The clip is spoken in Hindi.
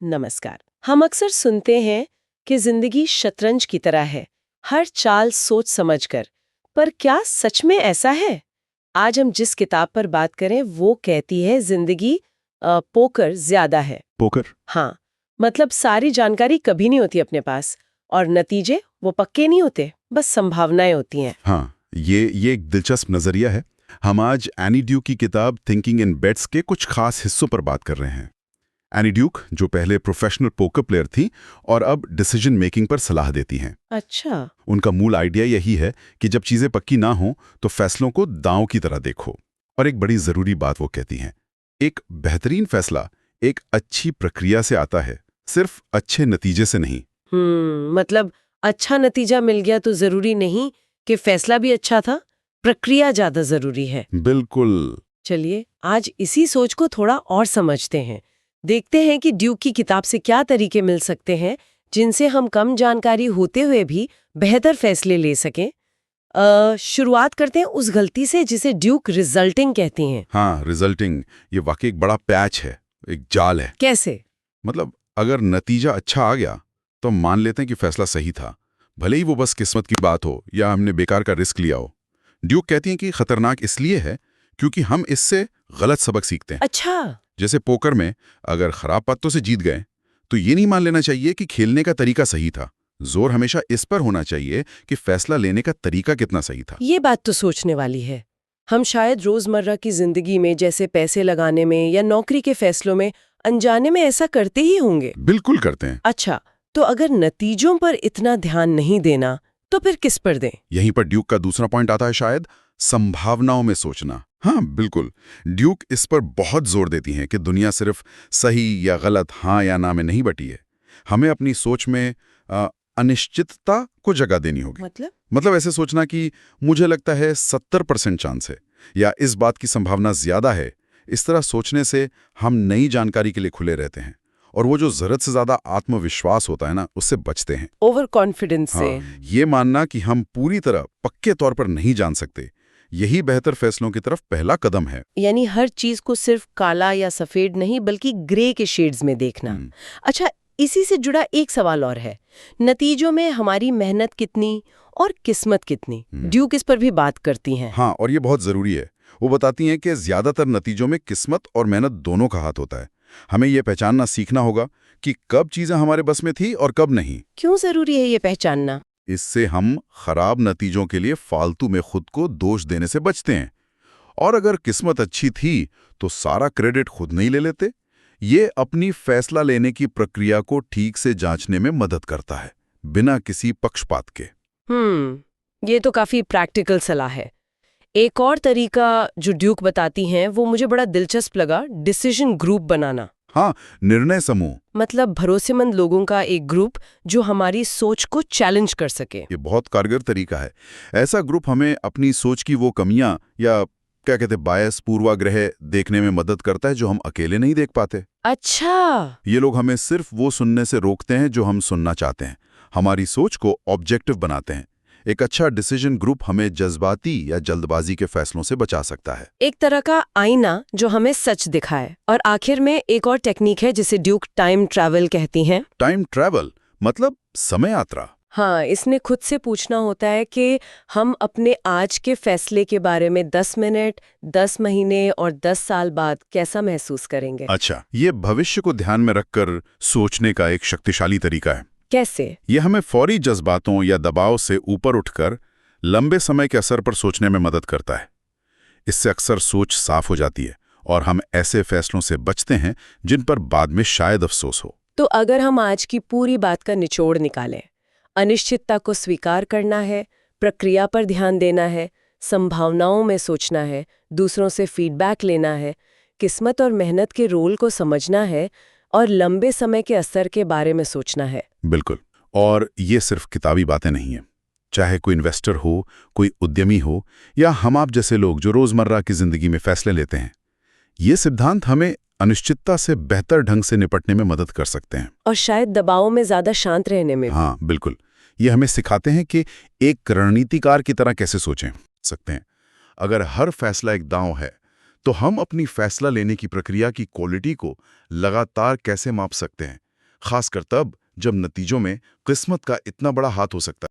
नमस्कार। हम अक्सर सुनते हैं कि जिंदगी शतरंज की तरह है, हर चाल सोच समझकर। पर क्या सच में ऐसा है? आज हम जिस किताब पर बात करें वो कहती है जिंदगी पोकर ज्यादा है। पोकर। हाँ, मतलब सारी जानकारी कभी नहीं होती अपने पास और नतीजे वो पक्के नहीं होते, बस संभावनाएं होती हैं। हाँ, ये एक दिलचस्प नजरिया है। हम आज एनी ड्यूक की किताब थिंकिंग इन बेट्स के कुछ खास हिस्सों पर बात कर रहे हैं। एनी ड्यूक, जो पहले प्रोफेशनल पोकर प्लेयर थी और अब डिसीजन मेकिंग पर सलाह देती हैं। अच्छा। उनका मूल आइडिया यही है कि जब चीजें पक्की ना हो तो फैसलों को दांव की तरह देखो। और एक बड़ी जरूरी बात वो कहती हैं, एक बेहतरीन फैसला एक अच्छी प्रक्रिया से आता है, सिर्फ अच्छे नतीजे से नहीं। मतलब अच्छा नतीजा मिल गया तो जरूरी नहीं कि फैसला भी अच्छा था, प्रक्रिया ज्यादा जरूरी है। बिल्कुल। चलिए आज इसी सोच को थोड़ा और समझते हैं। देखते हैं कि ड्यूक की किताब से क्या तरीके मिल सकते हैं जिनसे हम कम जानकारी होते हुए भी बेहतर फैसले ले सकें। शुरुआत करते हैं उस गलती से जिसे ड्यूक रिजल्टिंग कहती हैं। हाँ, रिजल्टिंग, ये वाकई एक बड़ा पैच है, एक जाल है। कैसे? मतलब अगर नतीजा अच्छा आ गया तो हम मान लेते हैं कि फैसला सही था, भले ही वो बस किस्मत की बात हो या हमने बेकार का रिस्क लिया हो। ड्यूक कहती हैं कि खतरनाक इसलिए है क्योंकि हम इससे गलत सबक सीखते हैं। अच्छा। जैसे पोकर में अगर खराब पत्तों से जीत गए तो ये नहीं मान लेना चाहिए कि खेलने का तरीका सही था। जोर हमेशा इस पर होना चाहिए कि फैसला लेने का तरीका कितना सही था। ये बात तो सोचने वाली है। हम शायद रोजमर्रा की जिंदगी में जैसे पैसे लगाने में या नौकरी के फैसलों में अनजाने में ऐसा करते ही होंगे। बिल्कुल करते हैं। अच्छा, तो अगर नतीजों पर इतना ध्यान नहीं देना तो फिर किस पर दें? यहीं पर ड्यूक का दूसरा पॉइंट आता है, शायद संभावनाओं में सोचना। हाँ बिल्कुल, ड्यूक इस पर बहुत जोर देती हैं कि दुनिया सिर्फ सही या गलत, हाँ या ना में नहीं बटी है। हमें अपनी सोच में अनिश्चितता को जगह देनी होगी। मतलब ऐसे सोचना कि मुझे लगता है 70% चांस है या इस बात की संभावना ज्यादा है। इस तरह सोचने से हम नई जानकारी के लिए खुले रहते हैं और वो जो जरूरत से ज्यादा आत्मविश्वास होता है ना, उससे बचते हैं। ओवर कॉन्फिडेंस से। हाँ, ये मानना कि हम पूरी तरह पक्के तौर पर नहीं जान सकते, यही बेहतर फैसलों की तरफ पहला कदम है। यानी हर चीज को सिर्फ काला या सफेद नहीं बल्कि ग्रे के शेड्स में देखना। अच्छा, इसी से जुड़ा एक सवाल और है, नतीजों में हमारी मेहनत कितनी और किस्मत कितनी? ड्यूक इस पर भी बात करती हैं। हाँ, और ये बहुत जरूरी है। वो बताती हैं कि ज्यादातर नतीजों में किस्मत और मेहनत दोनों का हाथ होता है। हमें ये पहचानना सीखना होगा कि कब चीजें हमारे बस में थी और कब नहीं। क्यों जरूरी है ये पहचानना? इससे हम खराब नतीजों के लिए फालतू में खुद को दोष देने से बचते हैं। और अगर किस्मत अच्छी थी तो सारा क्रेडिट खुद नहीं ले लेते। ये अपनी फैसला लेने की प्रक्रिया को ठीक से जांचने में मदद करता है, बिना किसी पक्षपात के। ये तो काफी प्रैक्टिकल सलाह है। एक और तरीका जो ड्यूक बताती हैं वो मुझे बड़ा दिलचस्प लगा, डिसीजन ग्रुप बनाना। हाँ, निर्णय समूह। मतलब भरोसेमंद लोगों का एक ग्रुप जो हमारी सोच को चैलेंज कर सके। ये बहुत कारगर तरीका है। ऐसा ग्रुप हमें अपनी सोच की वो कमियां या क्या कहते हैं बायस, पूर्वाग्रह देखने में मदद करता है जो हम अकेले नहीं देख पाते। अच्छा। ये लोग हमें सिर्फ वो सुनने से रोकते हैं जो हम सुनना चाहते हैं, हमारी सोच को ऑब्जेक्टिव बनाते हैं। एक अच्छा डिसीजन ग्रुप हमें जज्बाती या जल्दबाजी के फैसलों से बचा सकता है। एक तरह का आईना जो हमें सच दिखाए। और आखिर में एक और टेक्निक है जिसे ड्यूक टाइम ट्रैवल कहती हैं। टाइम ट्रैवल मतलब समय यात्रा। हाँ, इसने खुद से पूछना होता है कि हम अपने आज के फैसले के बारे में 10 मिनट, 10 महीने और 10 साल बाद कैसा महसूस करेंगे। अच्छा, ये भविष्य को ध्यान में रखकर सोचने का एक शक्तिशाली तरीका है। कैसे? ये हमें फौरी जज्बातों या दबाव से ऊपर उठकर लंबे समय के असर पर सोचने में मदद करता है। इससे अक्सर सोच साफ हो जाती है और हम ऐसे फैसलों से बचते हैं जिन पर बाद में शायद अफसोस हो। तो अगर हम आज की पूरी बात का निचोड़ निकालें, अनिश्चितता को स्वीकार करना है, प्रक्रिया पर ध्यान देना है, संभावनाओं में सोचना है, दूसरों से फीडबैक लेना है, किस्मत और मेहनत के रोल को समझना है और लंबे समय के असर के बारे में सोचना है। बिल्कुल। और ये सिर्फ किताबी बातें नहीं हैं। चाहे कोई इन्वेस्टर हो, कोई उद्यमी हो या हम आप जैसे लोग जो रोजमर्रा की जिंदगी में फैसले लेते हैं, ये सिद्धांत हमें अनिश्चितता से बेहतर ढंग से निपटने में मदद कर सकते हैं। और शायद दबाव में ज्यादा शांत रहने में। हाँ बिल्कुल, ये हमें सिखाते हैं कि एक रणनीतिकार की तरह कैसे सोचें सकते हैं। अगर हर फैसला एक दांव है तो हम अपनी फैसला लेने की प्रक्रिया की क्वालिटी को लगातार कैसे माप सकते हैं, खासकर तब जब नतीजों में किस्मत का इतना बड़ा हाथ हो सकता है।